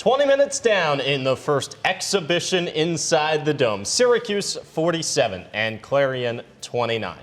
20 minutes down in the first exhibition inside the Dome. Syracuse 47 and Clarion 29.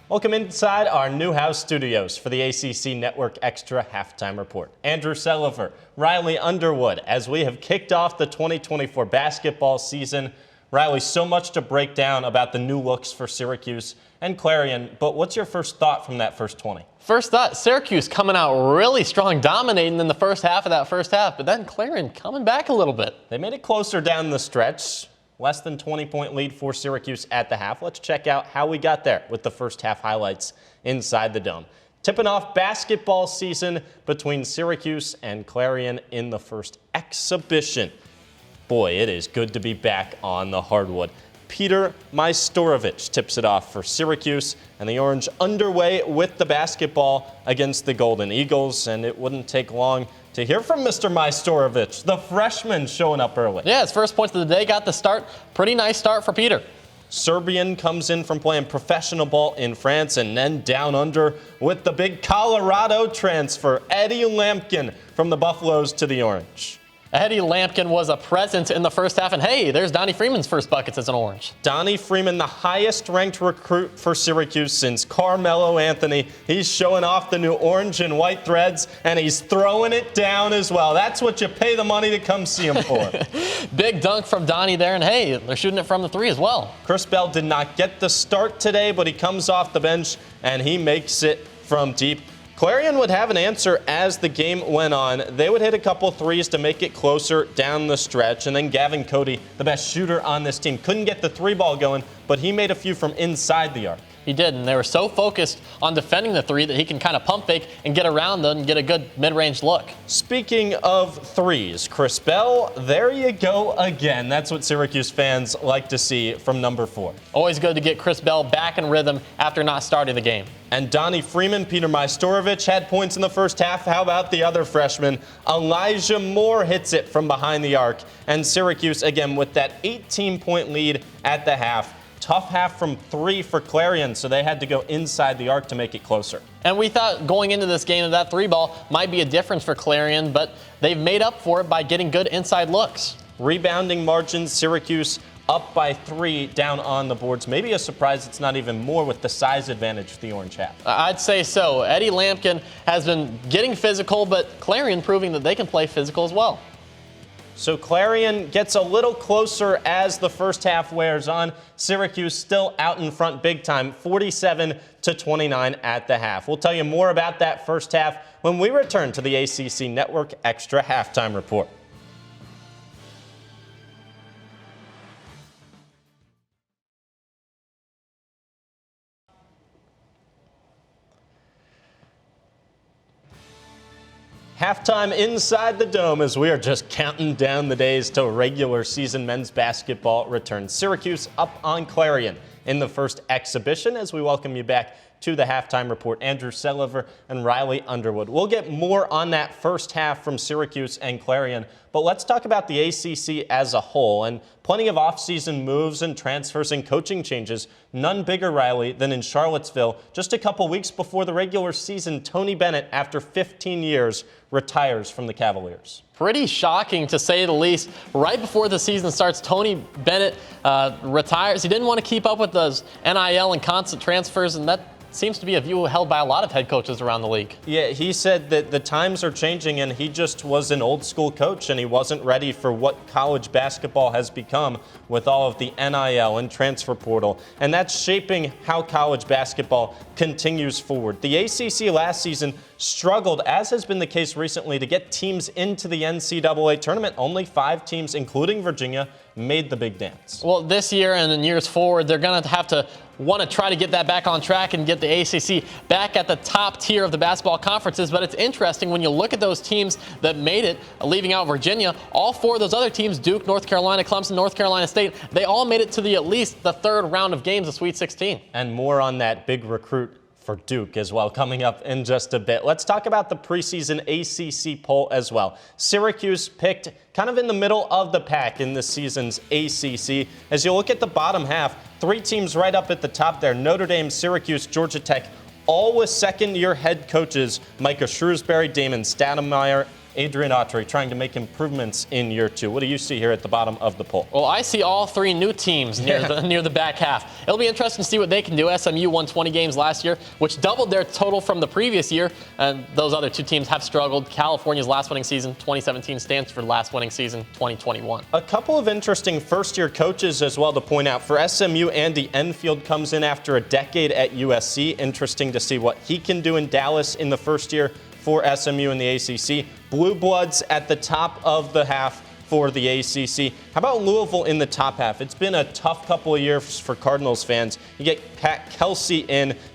Welcome inside our Newhouse studios for the ACC Network Extra Halftime Report. Andrew Selover, Riley Underwood, as we have kicked off the 2024 basketball season. Riley, so much to break down about the new looks for Syracuse and Clarion, but what's your first thought from that first 20? First thought, Syracuse coming out really strong, dominating in the first half of that first half, but then Clarion coming back a little bit. They made it closer down the stretch. Less than 20-point lead for Syracuse at the half. Let's check out how we got there with the first half highlights inside the Dome. Tipping off basketball season between Syracuse and Clarion in the first exhibition. Boy, it is good to be back on the hardwood. Peter Majstorovic tips it off for Syracuse, and the Orange underway with the basketball against the Golden Eagles, and it wouldn't take long to hear from Mr. Majstorovic, the freshman showing up early. Yeah, his first points of the day got the start. Pretty nice start for Peter. Serbian comes in from playing professional ball in France, and then down under with the big Colorado transfer, Eddie Lampkin from the Buffaloes to the Orange. Eddie Lampkin was a presence in the first half, and hey, there's Donnie Freeman's first buckets as an Orange. Donnie Freeman, the highest-ranked recruit for Syracuse since Carmelo Anthony. He's showing off the new orange and white threads, and he's throwing it down as well. That's what you pay the money to come see him for. Big dunk from Donnie there, and hey, they're shooting it from the three as well. Chris Bell did not get the start today, but he comes off the bench, and he makes it from deep. Clarion would have an answer as the game went on. They would hit a couple threes to make it closer down the stretch. And then Gavin Cody, the best shooter on this team, couldn't get the three ball going, but he made a few from inside the arc. He did, and they were so focused on defending the three that he can kind of pump fake and get around them and get a good mid-range look. Speaking of threes, Chris Bell, there you go again. That's what Syracuse fans like to see from number 4. Always good to get Chris Bell back in rhythm after not starting the game. And Donnie Freeman, Peter Majstorovic had points in the first half. How about the other freshman? Elijah Moore hits it from behind the arc. And Syracuse, again, with that 18-point lead at the half. Tough half from 3 for Clarion, so they had to go inside the arc to make it closer. And we thought going into this game that 3-ball might be a difference for Clarion, but they've made up for it by getting good inside looks. Rebounding margins, Syracuse up by 3 down on the boards. Maybe a surprise it's not even more with the size advantage the Orange have. I'd say so. Eddie Lampkin has been getting physical, but Clarion proving that they can play physical as well. So Clarion gets a little closer as the first half wears on. Syracuse still out in front big time, 47-29 at the half. We'll tell you more about that first half when we return to the ACC Network Extra Halftime Report. Halftime inside the Dome as we are just counting down the days till regular season men's basketball returns. Syracuse up on Clarion in the first exhibition as we welcome you back to the Halftime Report. Andrew Selover and Riley Underwood. We'll get more on that first half from Syracuse and Clarion, but let's talk about the ACC as a whole. And plenty of offseason moves and transfers and coaching changes. None bigger, Riley, than in Charlottesville. Just a couple weeks before the regular season, Tony Bennett, after 15 years, retires from the Cavaliers. Pretty shocking, to say the least. Right before the season starts, Tony Bennett retires. He didn't want to keep up with those NIL and constant transfers, and that seems to be a view held by a lot of head coaches around the league. Yeah, he said that the times are changing and he just was an old school coach and he wasn't ready for what college basketball has become with all of the NIL and transfer portal. And that's shaping how college basketball continues forward. The ACC last season struggled, as has been the case recently, to get teams into the NCAA tournament. Only 5 teams, including Virginia, made the big dance. Well, this year and in years forward, they're going to have to want to try to get that back on track and get the ACC back at the top tier of the basketball conferences. But it's interesting when you look at those teams that made it, leaving out Virginia, all 4 of those other teams, Duke, North Carolina, Clemson, North Carolina State, they all made it to at least the 3rd round of games of Sweet 16. And more on that big recruit for Duke as well coming up in just a bit. Let's talk about the preseason ACC poll as well. Syracuse picked kind of in the middle of the pack in this season's ACC. As you look at the bottom half, 3 teams right up at the top there, Notre Dame, Syracuse, Georgia Tech, all with second-year head coaches Micah Shrewsbury, Damon Stoudemire, Adrian Autry trying to make improvements in year 2. What do you see here at the bottom of the poll? Well, I see all 3 new teams near the back half. It'll be interesting to see what they can do. SMU won 20 games last year, which doubled their total from the previous year. And those other 2 teams have struggled. California's last winning season, 2017. Stanford last winning season, 2021. A couple of interesting first-year coaches as well to point out. For SMU, Andy Enfield comes in after a decade at USC. Interesting to see what he can do in Dallas in the first year for SMU in the ACC. Blue Bloods at the top of the half for the ACC. How about Louisville in the top half? It's been a tough couple of years for Cardinals fans. You get Pat Kelsey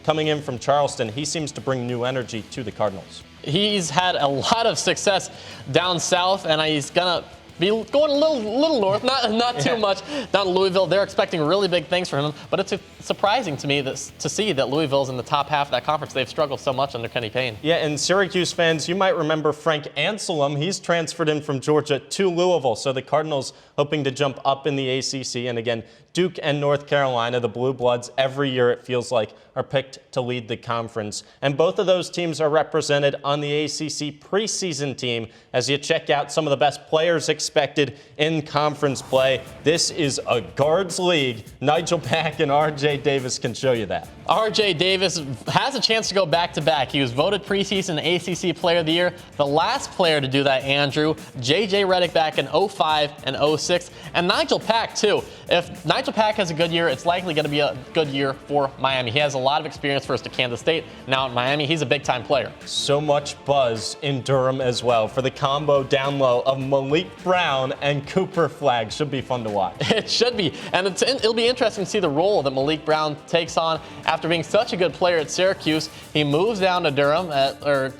coming in from Charleston. He seems to bring new energy to the Cardinals. He's had a lot of success down south, and he's going to be going a little north, not too much, down to Louisville. They're expecting really big things from him, but it's surprising to me to see that Louisville's in the top half of that conference. They've struggled so much under Kenny Payne. Yeah, and Syracuse fans, you might remember Frank Anselm. He's transferred in from Georgia to Louisville, so the Cardinals hoping to jump up in the ACC. And again, Duke and North Carolina, the Blue Bloods, every year it feels like, are picked to lead the conference. And both of those teams are represented on the ACC preseason team as you check out some of the best players expected in conference play. This is a guards league. Nigel Pack and R.J. Davis can show you that. R.J. Davis has a chance to go back-to-back. He was voted preseason ACC Player of the Year. The last player to do that, Andrew, J.J. Redick back in 05 and 06. And Nigel Pack, too. If Nigel Pack has a good year, it's likely going to be a good year for Miami. He has a lot of experience first at Kansas State. Now at Miami, he's a big-time player. So much buzz in Durham as well for the combo down low of Malik Brown and Cooper Flagg. Should be fun to watch. It should be. And it'll be interesting to see the role that Malik Brown takes on after being such a good player at Syracuse. He moves down to Durham,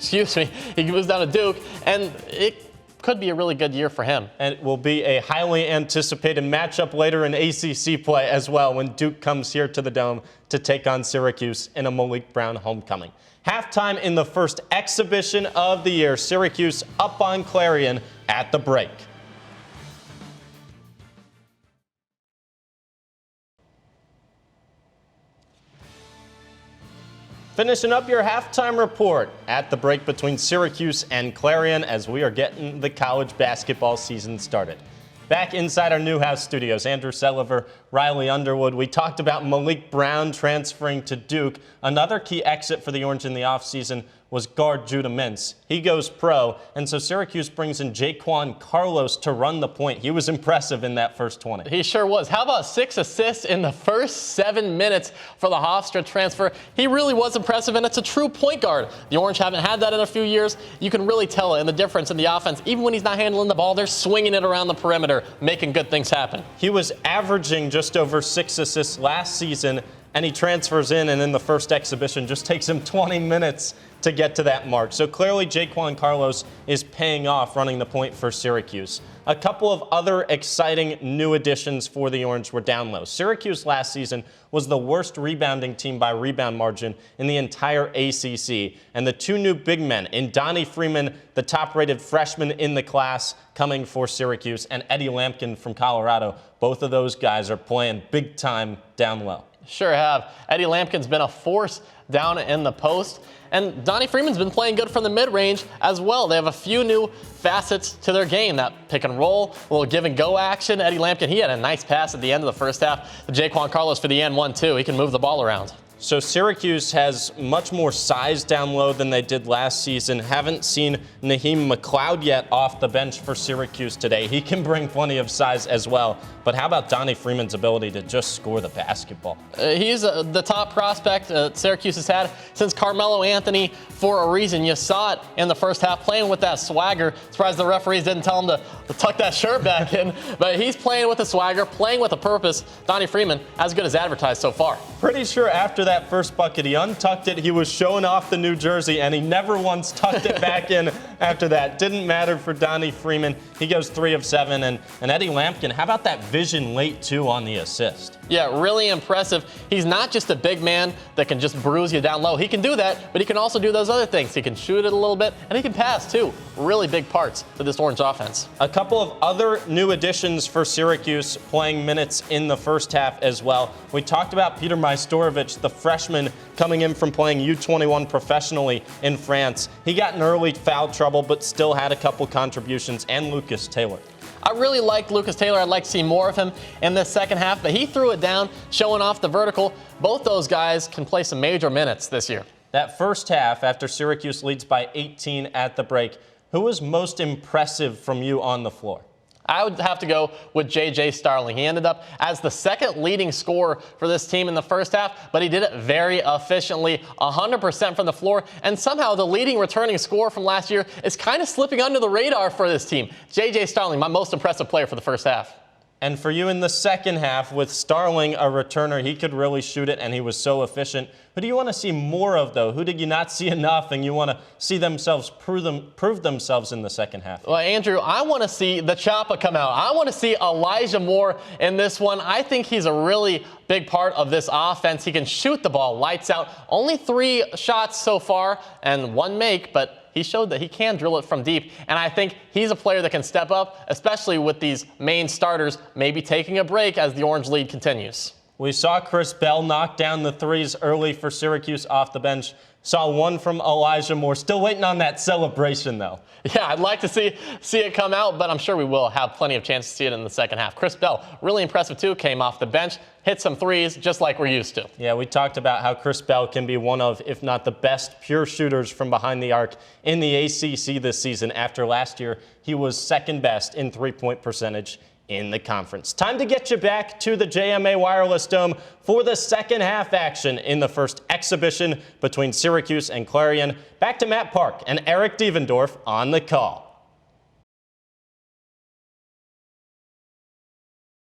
he moves down to Duke, and it could be a really good year for him. And it will be a highly anticipated matchup later in ACC play as well when Duke comes here to the Dome to take on Syracuse in a Malik Brown homecoming. Halftime in the first exhibition of the year. Syracuse up on Clarion at the break. Finishing up your halftime report at the break between Syracuse and Clarion as we are getting the college basketball season started. Back inside our Newhouse studios, Andrew Selover, Riley Underwood. We talked about Malik Brown transferring to Duke. Another key exit for the Orange in the offseason was guard Judah Mintz. He goes pro, and so Syracuse brings in Jaquan Carlos to run the point. He was impressive in that first 20. He sure was. How about 6 assists in the first 7 minutes for the Hofstra transfer? He really was impressive, and it's a true point guard. The Orange haven't had that in a few years. You can really tell it in the difference in the offense. Even when he's not handling the ball, they're swinging it around the perimeter, making good things happen. He was averaging just over 6 assists last season, and he transfers in, and in the first exhibition just takes him 20 minutes to get to that mark. So clearly Jaquan Carlos is paying off running the point for Syracuse. A couple of other exciting new additions for the Orange were down low. Syracuse last season was the worst rebounding team by rebound margin in the entire ACC. And the 2 new big men in Donnie Freeman, the top-rated freshman in the class coming for Syracuse, and Eddie Lampkin from Colorado, both of those guys are playing big time down low. Sure have. Eddie Lampkin's been a force down in the post. And Donnie Freeman's been playing good from the mid-range as well. They have a few new facets to their game. That pick and roll, a little give and go action. Eddie Lampkin, he had a nice pass at the end of the first half. Jaquan Carlos for the end one, too. He can move the ball around. So Syracuse has much more size down low than they did last season. Haven't seen Naheem McLeod yet off the bench for Syracuse today. He can bring plenty of size as well. But how about Donnie Freeman's ability to just score the basketball? He's the top prospect Syracuse has had since Carmelo Anthony for a reason. You saw it in the first half playing with that swagger. Surprised the referees didn't tell him to tuck that shirt back in. But he's playing with a swagger, playing with a purpose. Donnie Freeman, as good as advertised so far. Pretty sure after that first bucket, he untucked it. He was showing off the new jersey, and he never once tucked it back in after that. Didn't matter for Donnie Freeman. He goes 3 of 7. And Eddie Lampkin, how about that vision late, too, on the assist. Yeah, really impressive. He's not just a big man that can just bruise you down low. He can do that, but he can also do those other things. He can shoot it a little bit, and he can pass, too. Really big parts to this Orange offense. A couple of other new additions for Syracuse playing minutes in the first half as well. We talked about Peter Majstorovic, the freshman coming in from playing U21 professionally in France. He got in early foul trouble, but still had a couple contributions, and Lucas Taylor. I really liked Lucas Taylor. I'd like to see more of him in the second half, but he threw it down, showing off the vertical. Both those guys can play some major minutes this year. That first half, after Syracuse leads by 18 at the break, who was most impressive from you on the floor? I would have to go with J.J. Starling. He ended up as the second leading scorer for this team in the first half, but he did it very efficiently, 100% from the floor, and somehow the leading returning scorer from last year is kind of slipping under the radar for this team. J.J. Starling, my most impressive player for the first half. And for you in the second half, with Starling a returner, he could really shoot it, and he was so efficient. Who do you want to see more of, though? Who did you not see enough, and you want to see themselves prove themselves in the second half? Well, Andrew, I want to see the Choppa come out. I want to see Elijah Moore in this one. I think he's a really big part of this offense. He can shoot the ball lights out. Only 3 shots so far and 1 make, but he showed that he can drill it from deep, and I think he's a player that can step up, especially with these main starters maybe taking a break as the Orange lead continues. We saw Chris Bell knock down the threes early for Syracuse off the bench. Saw one from Elijah Moore. Still waiting on that celebration, though. Yeah, I'd like to see it come out, but I'm sure we will have plenty of chance to see it in the second half. Chris Bell, really impressive, too. Came off the bench, hit some threes, just like we're used to. Yeah, we talked about how Chris Bell can be one of, if not the best, pure shooters from behind the arc in the ACC this season. After last year, he was second best in three-point percentage in the conference. Time to get you back to the JMA Wireless Dome for the second half action in the first exhibition between Syracuse and Clarion. Back to Matt Park and Eric Devendorf on the call.